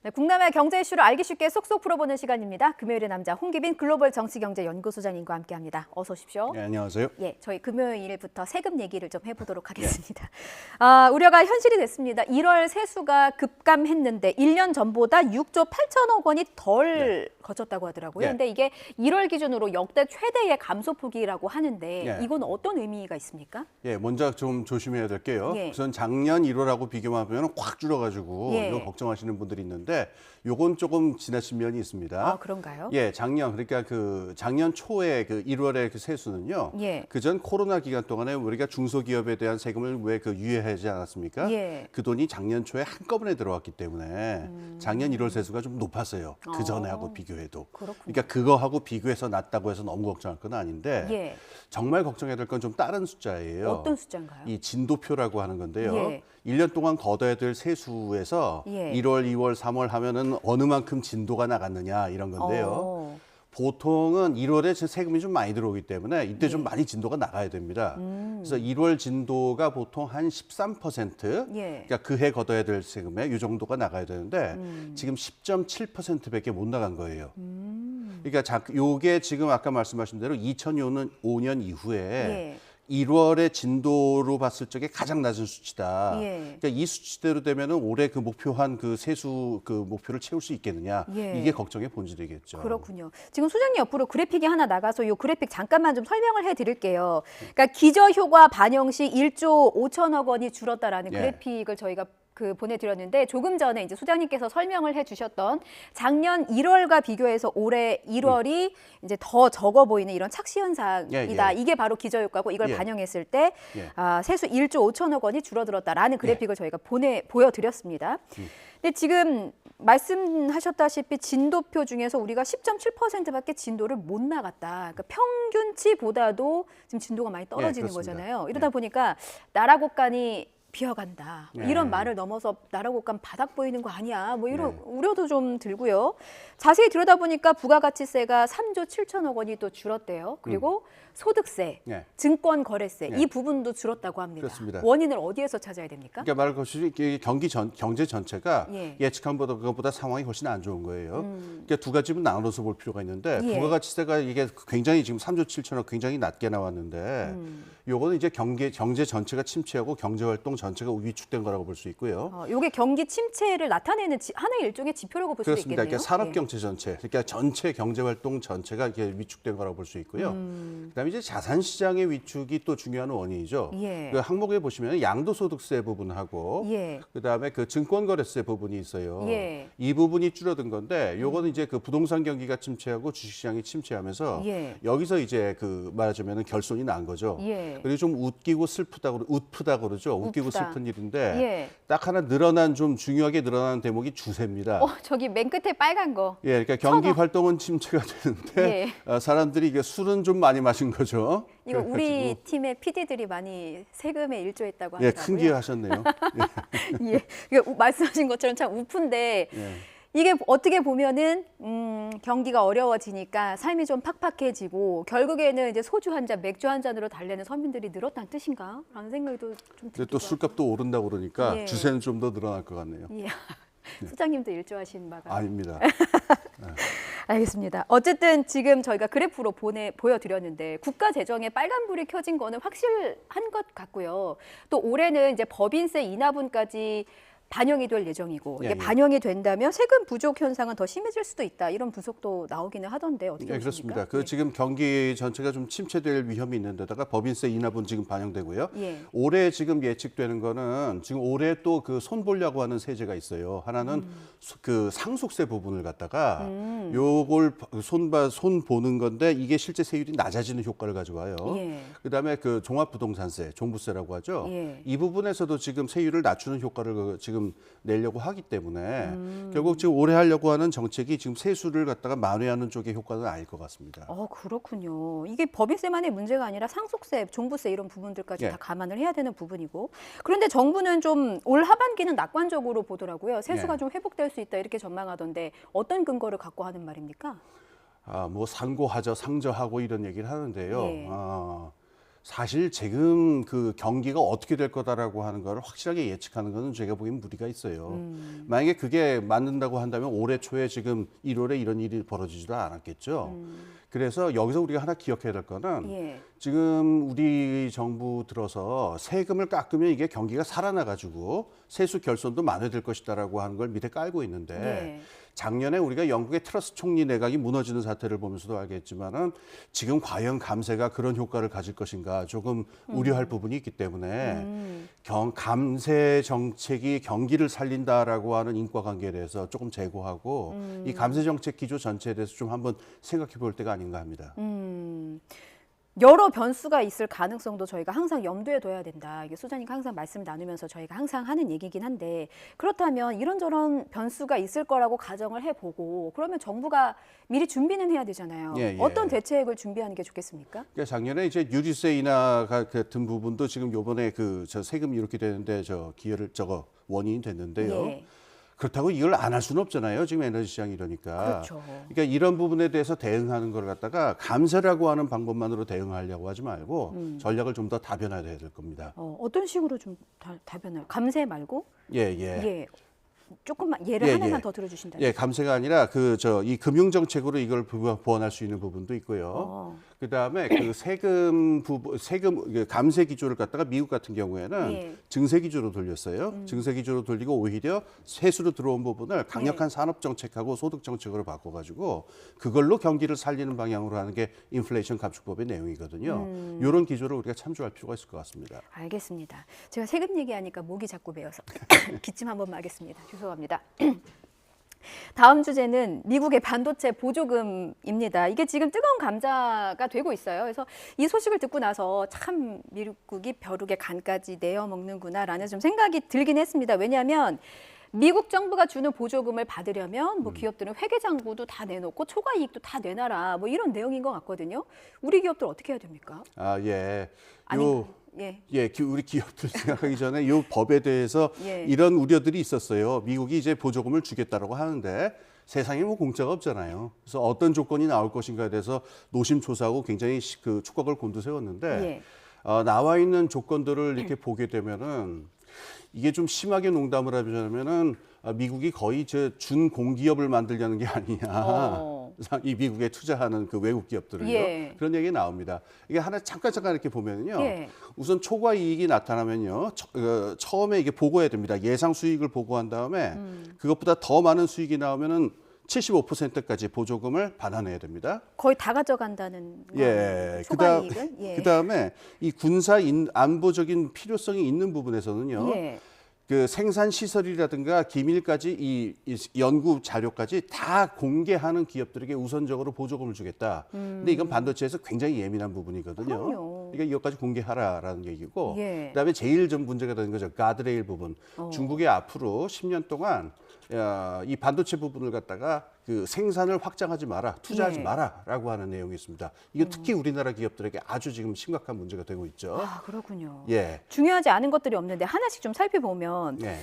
네, 국내외 경제 이슈를 알기 쉽게 쏙쏙 풀어보는 시간입니다. 금요일의 남자 홍기빈 글로벌 정치경제연구소장님과 함께합니다. 어서 오십시오. 네, 안녕하세요. 예, 저희 금요일부터 세금 얘기를 좀 해보도록 하겠습니다. 우려가 현실이 됐습니다. 1월 세수가 급감했는데 1년 전보다 6조 8천억 원이 덜 거쳤다고 하더라고요. 근데 이게 1월 기준으로 역대 최대의 감소폭이라고 하는데 이건 어떤 의미가 있습니까? 예, 먼저 좀 조심해야 될 게요. 우선 작년 1월하고 비교하면 확 줄어가지고 이거 걱정하시는 분들이 있는데 요건 조금 지나친 면이 있습니다. 아, 그런가요? 예, 그러니까 그 작년 초에 그 1월의 그 세수는요. 그전 코로나 기간 동안에 우리가 중소기업에 대한 세금을 왜 그 유예하지 않았습니까? 그 돈이 작년 초에 한꺼번에 들어왔기 때문에 작년 1월 세수가 좀 높았어요. 그 전에하고 비교해도. 그렇군요. 그러니까 그거하고 비교해서 낮다고 해서 너무 걱정할 건 아닌데 정말 걱정해야 될 건 좀 다른 숫자예요. 어떤 숫자인가요? 이 진도표라고 하는 건데요. 1년 동안 걷어야 될 세수에서 1월, 2월, 3월 하면은 어느 만큼 진도가 나갔느냐 이런 건데요. 보통은 1월에 세금이 좀 많이 들어오기 때문에 이때 좀 많이 진도가 나가야 됩니다. 그래서 1월 진도가 보통 한 13%, 그러니까 그해 걷어야 될 세금의 이 정도가 나가야 되는데 지금 10.7%밖에 못 나간 거예요. 그러니까 요게 지금 아까 말씀하신 대로 2005년 이후에 1월의 진도로 봤을 적에 가장 낮은 수치다. 그러니까 이 수치대로 되면은 올해 그 목표한 그 세수 그 목표를 채울 수 있겠느냐. 이게 걱정의 본질이겠죠. 그렇군요. 지금 소장님 옆으로 그래픽이 하나 나가서 이 그래픽 잠깐만 좀 설명을 해드릴게요. 그러니까 기저효과 반영 시 1조 5천억 원이 줄었다라는 그래픽을 저희가 보내드렸는데 조금 전에 이제 소장님께서 설명을 해주셨던 작년 1월과 비교해서 올해 1월이 이제 더 적어 보이는 이런 착시 현상이다. 이게 바로 기저효과고 이걸 반영했을 때 세수 1조 5천억 원이 줄어들었다라는 그래픽을 저희가 보여드렸습니다. 근데 지금 말씀하셨다시피 진도표 중에서 우리가 10.7%밖에 진도를 못 나갔다. 그러니까 평균치보다도 지금 진도가 많이 떨어지는 거잖아요. 이러다 보니까 나라 곳간이 비어간다. 이런 말을 넘어서 나라 곳간 바닥 보이는 거 아니야. 뭐 이런 우려도 좀 들고요. 자세히 들여다보니까 부가가치세가 3조 7천억 원이 또 줄었대요. 그리고 소득세, 증권거래세 이 부분도 줄었다고 합니다. 그렇습니다. 원인을 어디에서 찾아야 됩니까? 그러니까 말 그대로 경제 전체가 예측한 것보다 상황이 훨씬 안 좋은 거예요. 그러니까 두 가지로 나눠서 볼 필요가 있는데 부가가치세가 이게 굉장히 지금 3조 7천억 굉장히 낮게 나왔는데 요거는 이제 경제 전체가 침체하고 경제 활동 전체가 위축된 거라고 볼 수 있고요. 요게 경기 침체를 나타내는 하나의 일종의 지표라고 볼 수 있겠네요. 그렇습니다. 그러니까 산업 경제 전체, 그러니까 전체 경제 활동 전체가 이렇게 위축된 거라고 볼 수 있고요. 그다음에 이제 자산 시장의 위축이 또 중요한 원인이죠. 그 항목에 보시면 양도소득세 부분하고 그다음에 그 증권거래세 부분이 있어요. 이 부분이 줄어든 건데 요거는 이제 그 부동산 경기가 침체하고 주식시장이 침체하면서 여기서 이제 그 말하자면 결손이 난 거죠. 그리고 좀 웃기고 웃프다 그러죠. 웃기고 슬픈 일인데 딱 하나 좀 중요하게 늘어나는 대목이 주세입니다. 저기 맨 끝에 빨간 거. 그러니까 경기 활동은 침체가 되는데 사람들이 이게 술은 좀 많이 마신 거죠. 이거 우리 팀의 PD들이 많이 세금에 일조했다고 하더라고요. 큰 기여하셨네요. 말씀하신 것처럼 참 우픈데 이게 어떻게 보면은 경기가 어려워지니까 삶이 좀 팍팍해지고 결국에는 이제 소주 한 잔, 맥주 한 잔으로 달래는 서민들이 늘었다는 뜻인가? 라는 생각도 좀 들기도 또 술값도 오른다고 그러니까 주세는 좀 더 늘어날 것 같네요. 소장님도 일조하신 바가 아닙니다. 알겠습니다. 어쨌든 지금 저희가 그래프로 보여드렸는데 국가 재정에 빨간불이 켜진 거는 확실한 것 같고요. 또 올해는 이제 법인세 인하분까지 반영이 될 예정이고 이게 반영이 된다면 세금 부족 현상은 더 심해질 수도 있다. 이런 분석도 나오기는 하던데 어떻게 보십니까? 그렇습니다. 지금 경기 전체가 좀 침체될 위험이 있는 데다가 법인세 인하분 지금 반영되고요. 올해 지금 예측되는 거는 지금 올해 또 그 손 보려고 하는 세제가 있어요. 하나는 그 상속세 부분을 갖다가 요걸 손 보는 건데 이게 실제 세율이 낮아지는 효과를 가져와요. 그다음에 그 종합부동산세, 종부세라고 하죠. 이 부분에서도 지금 세율을 낮추는 효과를 지금 내려고 하기 때문에 결국 지금 올해 하려고 하는 정책이 지금 세수를 갖다가 만회하는 쪽의 효과는 아닐 것 같습니다. 그렇군요. 이게 법인세만의 문제가 아니라 상속세, 종부세 이런 부분들까지 다 감안을 해야 되는 부분이고 그런데 정부는 좀 올 하반기는 낙관적으로 보더라고요. 세수가 좀 회복될 수 있다 이렇게 전망하던데 어떤 근거를 갖고 하는 말입니까? 뭐 상고하죠, 상저하고 이런 얘기를 하는데요. 사실 지금 그 경기가 어떻게 될 거다라고 하는 걸 확실하게 예측하는 거는 제가 보기엔 무리가 있어요. 만약에 그게 맞는다고 한다면 올해 초에 지금 1월에 이런 일이 벌어지지도 않았겠죠. 그래서 여기서 우리가 하나 기억해야 될 거는 예. 지금 우리 정부 들어서 세금을 깎으면 이게 경기가 살아나가지고 세수 결손도 만회될 것이다라고 하는 걸 밑에 깔고 있는데 예. 작년에 우리가 영국의 트러스 총리 내각이 무너지는 사태를 보면서도 알겠지만은 지금 과연 감세가 그런 효과를 가질 것인가 조금 우려할 부분이 있기 때문에 감세 정책이 경기를 살린다라고 하는 인과관계에 대해서 조금 제고하고 이 감세 정책 기조 전체에 대해서 좀 한번 생각해 볼 때가 아닌가 합니다. 여러 변수가 있을 가능성도 저희가 항상 염두에 둬야 된다. 이게 소장님과 항상 말씀 나누면서 저희가 항상 하는 얘기긴 한데 그렇다면 이런저런 변수가 있을 거라고 가정을 해보고 그러면 정부가 미리 준비는 해야 되잖아요. 예, 예. 어떤 대책을 준비하는 게 좋겠습니까? 그러니까 작년에 이제 유류세 인하 같은 부분도 지금 요번에 그 저 세금 이렇게 되는데 저 기여를 저거 원인이 됐는데요. 예. 그렇다고 이걸 안 할 수는 없잖아요. 지금 에너지 시장이 이러니까. 그렇죠. 그러니까 이런 부분에 대해서 대응하는 걸 갖다가 감세라고 하는 방법만으로 대응하려고 하지 말고 전략을 좀 더 다변화해야 될 겁니다. 어떤 식으로 좀 다변을 감세 말고 예. 예. 조금만 예를 예, 하나만 예. 더 들어주신다면. 예, 감세가 아니라 이 금융 정책으로 이걸 보완할 수 있는 부분도 있고요. 그다음에 그 세금 감세 기조를 갖다가 미국 같은 경우에는 예. 증세 기조로 돌렸어요. 증세 기조로 돌리고 오히려 세수로 들어온 부분을 강력한 예. 산업 정책하고 소득 정책으로 바꿔가지고 그걸로 경기를 살리는 방향으로 하는 게 인플레이션 감축법의 내용이거든요. 이런 기조를 우리가 참조할 필요가 있을 것 같습니다. 알겠습니다. 제가 세금 얘기하니까 목이 자꾸 메어서 기침 한 번만 하겠습니다. 죄송합니다. 다음 주제는 미국의 반도체 보조금입니다. 이게 지금 뜨거운 감자가 되고 있어요. 그래서 이 소식을 듣고 나서 참 미국이 벼룩의 간까지 내어 먹는구나라는 좀 생각이 들긴 했습니다. 왜냐하면 미국 정부가 주는 보조금을 받으려면 뭐 기업들은 회계장부도 다 내놓고 초과이익도 다 내놔라 뭐 이런 내용인 것 같거든요. 우리 기업들 어떻게 해야 됩니까? 아, 예. 우리 기업들 생각하기 전에 이 법에 대해서 예. 이런 우려들이 있었어요. 미국이 이제 보조금을 주겠다라고 하는데 세상에 뭐 공짜가 없잖아요. 그래서 어떤 조건이 나올 것인가에 대해서 노심초사하고 굉장히 그 촉각을 곤두세웠는데 예. 나와 있는 조건들을 이렇게 보게 되면은 이게 좀 심하게 농담을 하자면은 미국이 거의 준공기업을 만들려는 게 아니냐. 이 미국에 투자하는 그 외국 기업들을요. 예. 그런 얘기 나옵니다. 이게 하나 잠깐 이렇게 보면은요. 예. 우선 초과 이익이 나타나면요. 처음에 이게 보고해야 됩니다. 예상 수익을 보고한 다음에 그것보다 더 많은 수익이 나오면은 75%까지 보조금을 받아내야 됩니다. 거의 다 가져간다는 예. 초과이익은? 예. 그다음에 이 군사 안보적인 필요성이 있는 부분에서는요. 예. 그 생산 시설이라든가 기밀까지 이 연구 자료까지 다 공개하는 기업들에게 우선적으로 보조금을 주겠다. 근데 이건 반도체에서 굉장히 예민한 부분이거든요. 그럼요. 그러니까 이것까지 공개하라라는 얘기고. 예. 그다음에 제일 좀 문제가 되는 거죠. 가드레일 부분. 중국이 앞으로 10년 동안 이 반도체 부분을 갖다가 그 생산을 확장하지 마라, 투자하지 예. 마라라고 하는 내용이 있습니다. 이게 특히 우리나라 기업들에게 아주 지금 심각한 문제가 되고 있죠. 아, 그렇군요. 예. 중요하지 않은 것들이 없는데 하나씩 좀 살펴보면 예.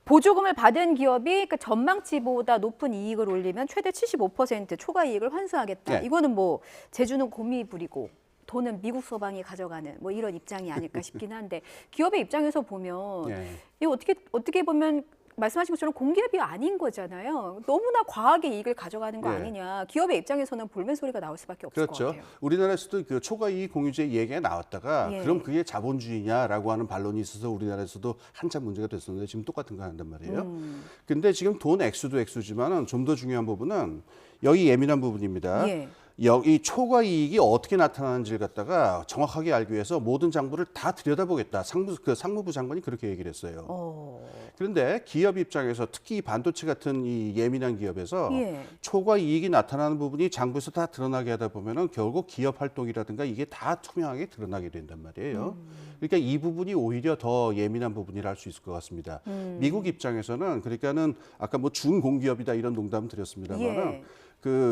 보조금을 받은 기업이 그 전망치보다 높은 이익을 올리면 최대 75% 초과 이익을 환수하겠다. 예. 이거는 뭐 제주는 곰이 부리고 돈은 미국 소방이 가져가는 뭐 이런 입장이 아닐까 싶긴 한데 기업의 입장에서 보면 예. 이거 어떻게 보면 말씀하신 것처럼 공기업이 아닌 거잖아요. 너무나 과하게 이익을 가져가는 거 예. 아니냐. 기업의 입장에서는 볼멘 소리가 나올 수밖에 없을 것 그렇죠. 같아요. 우리나라에서도 그 초과이익 공유제 얘기가 나왔다가 예. 그럼 그게 자본주의냐라고 하는 반론이 있어서 우리나라에서도 한참 문제가 됐었는데 지금 똑같은 거 한단 말이에요. 근데 지금 돈 액수도 액수지만은 좀 더 중요한 부분은 여기 예민한 부분입니다. 예. 이 초과 이익이 어떻게 나타나는지를 갖다가 정확하게 알기 위해서 모든 장부를 다 들여다보겠다. 상무부 장관이 그렇게 얘기를 했어요. 그런데 기업 입장에서 특히 반도체 같은 이 예민한 기업에서 예. 초과 이익이 나타나는 부분이 장부에서 다 드러나게 하다 보면은 결국 기업 활동이라든가 이게 다 투명하게 드러나게 된단 말이에요. 그러니까 이 부분이 오히려 더 예민한 부분이라 할 수 있을 것 같습니다. 미국 입장에서는 그러니까는 아까 뭐 준공기업이다 이런 농담 드렸습니다만은 예.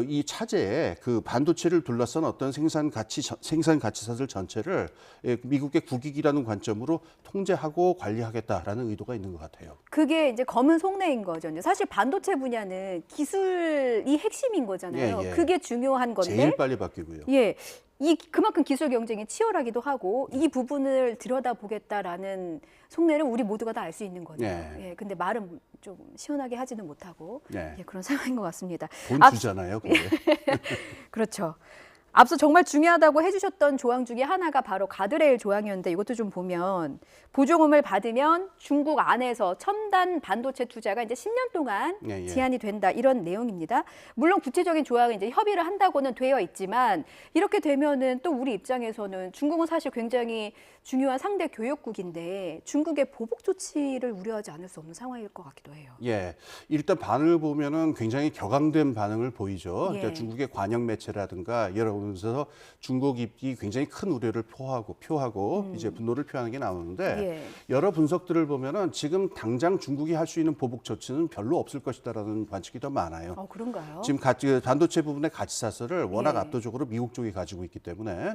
이 차제에 그 반도체를 둘러싼 어떤 생산 가치사슬 전체를 미국의 국익이라는 관점으로 통제하고 관리하겠다라는 의도가 있는 것 같아요. 그게 이제 검은 속내인 거죠. 사실 반도체 분야는 기술이 핵심인 거잖아요. 예, 예. 그게 중요한 건데. 제일 빨리 바뀌고요. 예. 그만큼 기술 경쟁이 치열하기도 하고 이 부분을 들여다보겠다라는 속내를 우리 모두가 다 알 수 있는 거죠. 예. 근데 말은 좀 시원하게 하지는 못하고 그런 상황인 것 같습니다. 돈 주잖아요. 그게. 그렇죠. 앞서 정말 중요하다고 해주셨던 조항 중에 하나가 바로 가드레일 조항이었는데 이것도 좀 보면 보조금을 받으면 중국 안에서 첨단 반도체 투자가 이제 10년 동안 제한이 된다 이런 내용입니다. 물론 구체적인 조항은 이제 협의를 한다고는 되어 있지만 이렇게 되면은 또 우리 입장에서는 중국은 사실 굉장히 중요한 상대 교역국인데 중국의 보복 조치를 우려하지 않을 수 없는 상황일 것 같기도 해요. 예, 일단 반응을 보면은 굉장히 격앙된 반응을 보이죠. 그러니까 중국의 관영 매체라든가 여러 곳에서 중국이 굉장히 큰 우려를 표하고 이제 분노를 표하는 게 나오는데 여러 분석들을 보면은 지금 당장 중국이 할 수 있는 보복 조치는 별로 없을 것이다라는 관측이 더 많아요. 그런가요? 지금 반도체 부분의 가치사슬을 워낙 압도적으로 미국 쪽이 가지고 있기 때문에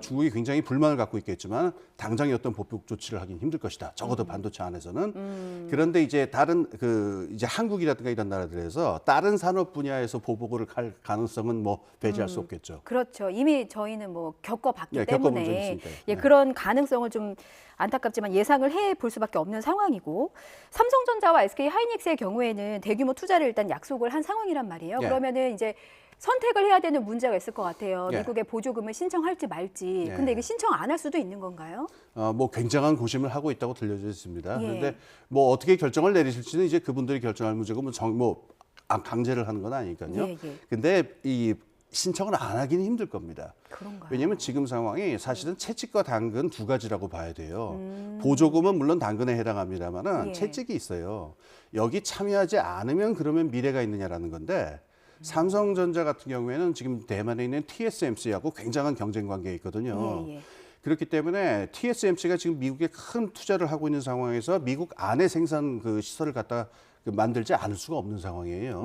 중국이 굉장히 불만을 갖고 있겠지만 당장의 어떤 보복 조치를 하긴 힘들 것이다. 적어도 반도체 안에서는. 그런데 이제 다른 이제 한국이라든가 이런 나라들에서 다른 산업 분야에서 보복을 할 가능성은 뭐 배제할 수 없겠죠. 그렇죠. 이미 저희는 뭐 겪어봤기 겪어본 적이 때문에 있으니까요. 그런 가능성을 좀 안타깝지만 예상을 해볼 수밖에 없는 상황이고 삼성전자와 SK 하이닉스의 경우에는 대규모 투자를 일단 약속을 한 상황이란 말이에요. 그러면은 이제 선택을 해야 되는 문제가 있을 것 같아요. 미국의 보조금을 신청할지 말지. 근데 이게 신청 안 할 수도 있는 건가요? 뭐 굉장한 고심을 하고 있다고 들려져 있습니다. 그런데 뭐 어떻게 결정을 내리실지는 이제 그분들이 결정할 문제고 강제를 하는 건 아니니까요. 근데 이 신청을 안 하기는 힘들 겁니다. 그런가요? 왜냐하면 지금 상황이 사실은 채찍과 당근 두 가지라고 봐야 돼요. 보조금은 물론 당근에 해당합니다만은 채찍이 있어요. 여기 참여하지 않으면 그러면 미래가 있느냐라는 건데 삼성전자 같은 경우에는 지금 대만에 있는 TSMC하고 굉장한 경쟁 관계에 있거든요. 그렇기 때문에 TSMC가 지금 미국에 큰 투자를 하고 있는 상황에서 미국 안에 생산 시설을 갖다 만들지 않을 수가 없는 상황이에요.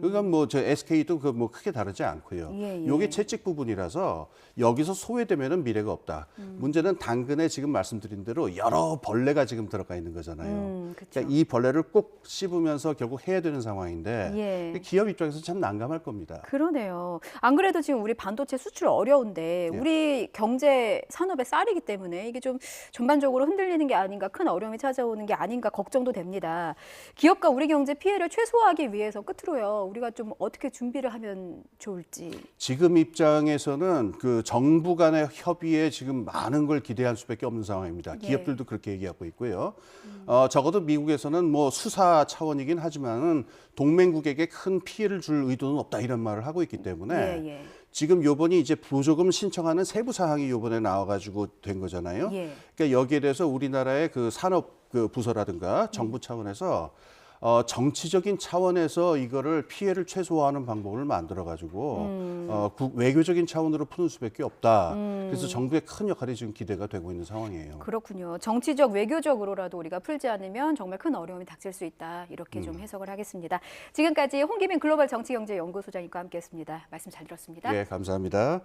그러니까 뭐 저 SK도 뭐 크게 다르지 않고요. 요게 채찍 부분이라서 여기서 소외되면은 미래가 없다. 문제는 당근에 지금 말씀드린 대로 여러 벌레가 지금 들어가 있는 거잖아요. 그러니까 이 벌레를 꼭 씹으면서 결국 해야 되는 상황인데 기업 입장에서 참 난감할 겁니다. 그러네요. 안 그래도 지금 우리 반도체 수출 어려운데 우리 경제 산업의 쌀이기 때문에 이게 좀 전반적으로 흔들리는 게 아닌가, 큰 어려움이 찾아오는 게 아닌가 걱정도 됩니다. 기업가 우리 경제 피해를 최소화하기 위해서 끝으로요. 우리가 좀 어떻게 준비를 하면 좋을지. 지금 입장에서는 정부 간의 협의에 지금 많은 걸 기대할 수밖에 없는 상황입니다. 기업들도 그렇게 얘기하고 있고요. 적어도 미국에서는 뭐 수사 차원이긴 하지만은 동맹국에게 큰 피해를 줄 의도는 없다 이런 말을 하고 있기 때문에 지금 요번이 이제 보조금 신청하는 세부 사항이 요번에 나와가지고 된 거잖아요. 그러니까 여기에 대해서 우리나라의 산업 부서라든가 정부 차원에서 정치적인 차원에서 이거를 피해를 최소화하는 방법을 만들어가지고 외교적인 차원으로 푸는 수밖에 없다. 그래서 정부의 큰 역할이 지금 기대가 되고 있는 상황이에요. 그렇군요. 정치적, 외교적으로라도 우리가 풀지 않으면 정말 큰 어려움이 닥칠 수 있다. 이렇게 좀 해석을 하겠습니다. 지금까지 홍기민 글로벌 정치경제연구소장님과 함께했습니다. 말씀 잘 들었습니다. 네, 감사합니다.